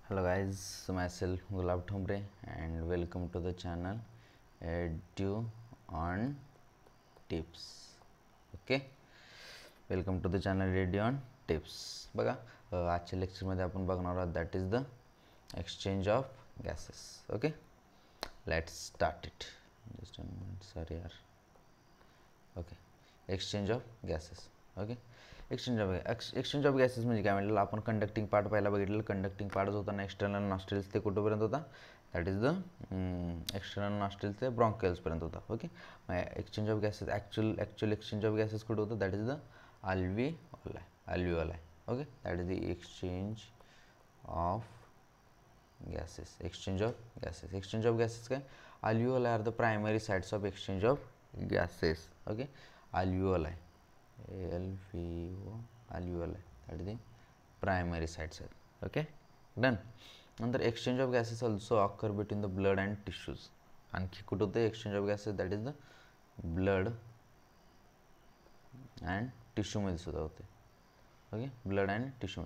Hello guys, myself Gulab Thombre and welcome to the channel Edu on Tips. Okay, welcome to the channel Edu on Tips. बघा आजच्या लेक्चरमध्ये आपण बघणार आहोत that is the exchange of gases. Okay, let's start it. Just a minute, sorry यार. Okay, exchange of gases. Okay, exchange of gases म्हणजे काय म्हटलं आपण कंडक्टिंग पार्ट पहिला बघितलेलं. कंडक्टिंग पार्ट जो होता ना एक्सटर्नल नॉस्ट्रिल्स ते कुठंपर्यंत होता, that is the external nostrils ते ब्रॉन्केल्सपर्यंत होता. ओके, मग exchange of gases actual exchange of gases कुठं होतं, that is the alveoli. Okay, that is the exchange of gases. Exchange of gases काय, alveoli are the primary sites of exchange of gases. Okay, alveoli alveoli that is the primary sites आहेत. Okay, done. नंतर exchange of gases also occur between the blood and tissues. आणखी कुठं होतं exchange of gases, that is the blood and टिश्यूमध्ये सुद्धा होते. Okay, blood and tissue.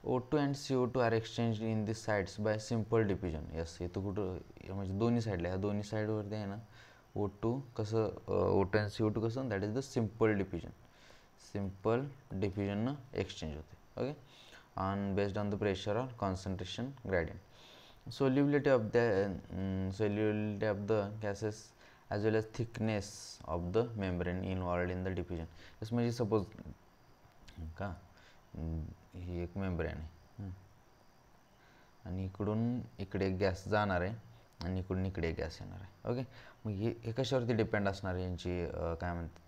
O2 and CO2 are exchange in this sides by simple diffusion. Yes, इथं कुठं म्हणजे दोन्ही साईडला, ह्या दोन्ही साईडवरती आहे ना O2 कसं, O2 अँड CO2 कसं, that is the simple diffusion exchange होते. Okay, on based on the pressure or concentration gradient. Solubility of the gases as well as thickness of the membrane involved in the diffusion. जसं म्हणजे suppose का ही एक membrane आहे आणि इकडून इकडे gas जाणार आहे आणि इकडून इकडे गॅस येणार आहे. ओके, मग हे कशावरती डिपेंड असणार आहे यांची काय म्हणतात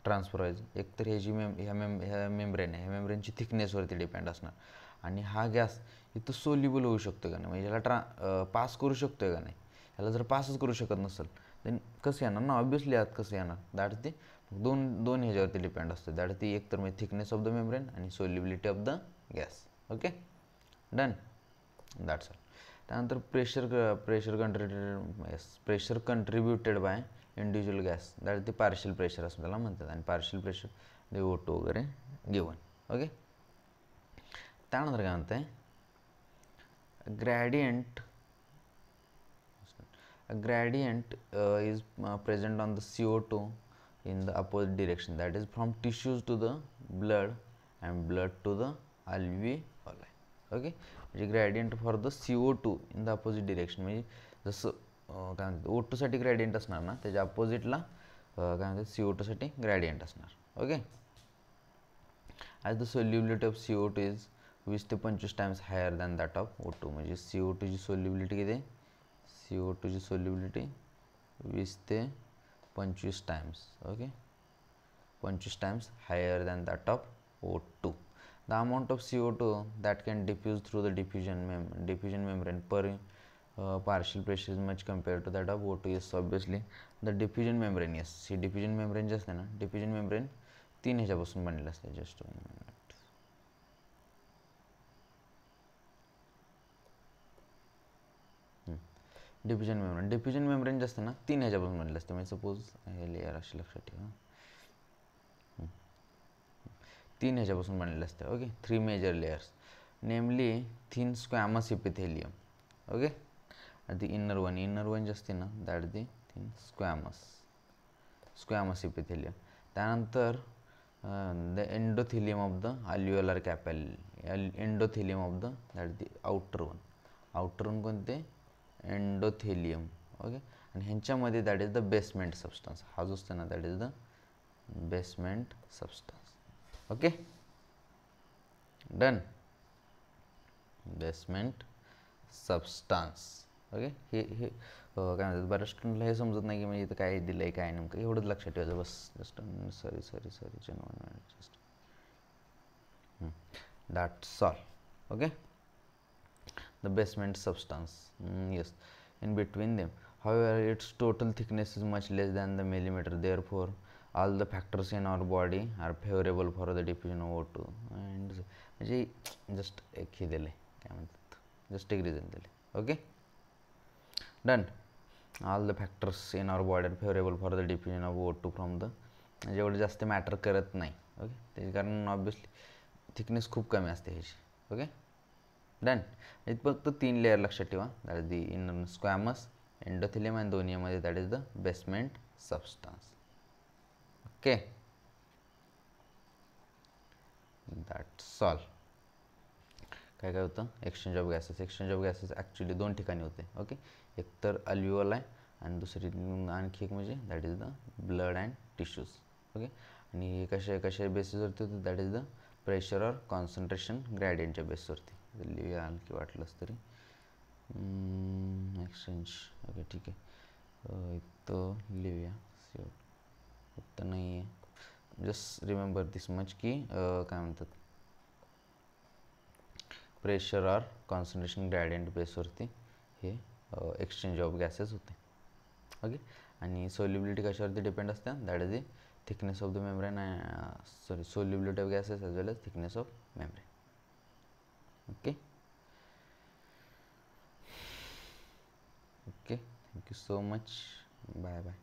ट्रान्सफर व्हायचं. एक तर ह्याची ह्या मेम्ब्रेन आहे, ह्या मेम्ब्रेनची थिकनेसवरती डिपेंड असणार. आणि हा गॅस इथं सोल्युबल होऊ शकतो का नाही, म्हणजे ह्याला पास करू शकतो का नाही. ह्याला जर पासच करू शकत नसेल देन कसं येणार ना, ऑब्वियसली आत कसं येणार, दॅट ती दोन ह्याच्यावरती डिपेंड असते. दॅट ती एक तर म्हणजे थिकनेस ऑफ द मेम्ब्रेन आणि solubility of the gas. Okay, done, that's all. त्यानंतर pressure contributed by individual gas, that ती पार्शियल प्रेशर असं त्याला म्हणतात. आणि पार्शियल प्रेशर ते O2 वगैरे गिवन. ओके, त्यानंतर काय म्हणतं आहे gradient is present on the CO2 in the opposite direction, that is from tissues to the blood and blood to the alveoli. Okay, म्हणजे gradient for the CO2 in the opposite direction, म्हणजे जसं काय म्हणतात O2 साठी gradient असणार ना, त्याच्या अपोजिटला काय म्हणतात CO2 साठी ग्रॅडियंट असणार. Okay, as the solubility of CO2 is 20 ते 25 times higher than that of O2. म्हणजे CO2 ची सोल्युबिलिटी किती आहे, CO2 ची सोल्युबिलिटी 20 ते 25 times. Okay, 25 times higher than that of O2. The amount of CO2 that can diffuse through the diffusion membrane per partial pressure is much compared to that of O2. Yes, obviously the diffusion membrane. Yes, he diffusion membrane जे असते ना, diffusion membrane 3 ह्याच्यापासून बनलेलं असते. Just diffusion membrane जे असते ना 3 ह्याच्यापासून बनलेलं असते. म्हणजे सपोज हे लेअर अशी लक्षात ठेवा, 3 ह्याच्यापासून बनलेलं असते. Okay, 3 major layers, namely thin squamous epithelium. Okay, the inner one जे असते ना, that the thin squamous epithelium. त्यानंतर the endothelium of the alveolar capillary, endothelium of the that the outer one कोणते, एंडोथिलियम. ओके, आणि ह्यांच्यामध्ये that is the basement substance. हा जो असतो ना, that is the basement substance. Okay, done, basement substance. Okay, हे काय म्हणतात बऱ्याच स्टुडंटला हे समजत नाही की म्हणजे इथं काय दिलं आहे काय नेमकं, एवढंच लक्षात ठेवायचं बस. Just sorry just that's all. Okay, the basement substance, yes, in between them. However, its total thickness is much less than the millimeter. Therefore, all the factors in our body are favorable for the diffusion of O2. And म्हणजे just एक हे दिले काय म्हणतात, just एक reason दिले. Okay, done. All the factors in our body are favourable for the diffusion of O2 from the, म्हणजे एवढं जास्त मॅटर करत नाही. ओके, त्याचे कारण ऑब्वियसली थिकनेस खूप कमी असते ह्याची. Okay, done. इथं फक्त 3 लेअर लक्षात ठेवा. That is the inner squamous, endothelium आणि दोन्हीमध्ये that is the basement substance. Okay, that's all. काय काय होतं, exchange of gases. Exchange of gases actually 2 ठिकाणी होते. ओके, एक तर अल्व्हिओलाय आणि दुसरी आणखी एक म्हणजे that is the blood and tissues. Okay, आणि हे कशा बेसिसवरती होते, दॅट इज द प्रेशर और कॉन्सन्ट्रेशन ग्रॅडियंटच्या बेसवरती. लिहूया आणखी वाटलंच तरी. एक्सचेंज. ओके ठीक आहे, इथं लिहूया फक्त नाही आहे. जस्ट रिमेंबर दिस मच की काय म्हणतात, प्रेशर और कॉन्सन्ट्रेशन ग्रॅडियंट बेसवरती हे एक्सचेंज ऑफ गॅसेस होते. ओके, आणि सोल्युबिलिटी कशावरती डिपेंड असते, that is the thickness of the membrane, solubility of gases as well as thickness of membrane. Okay okay, thank you so much, bye bye.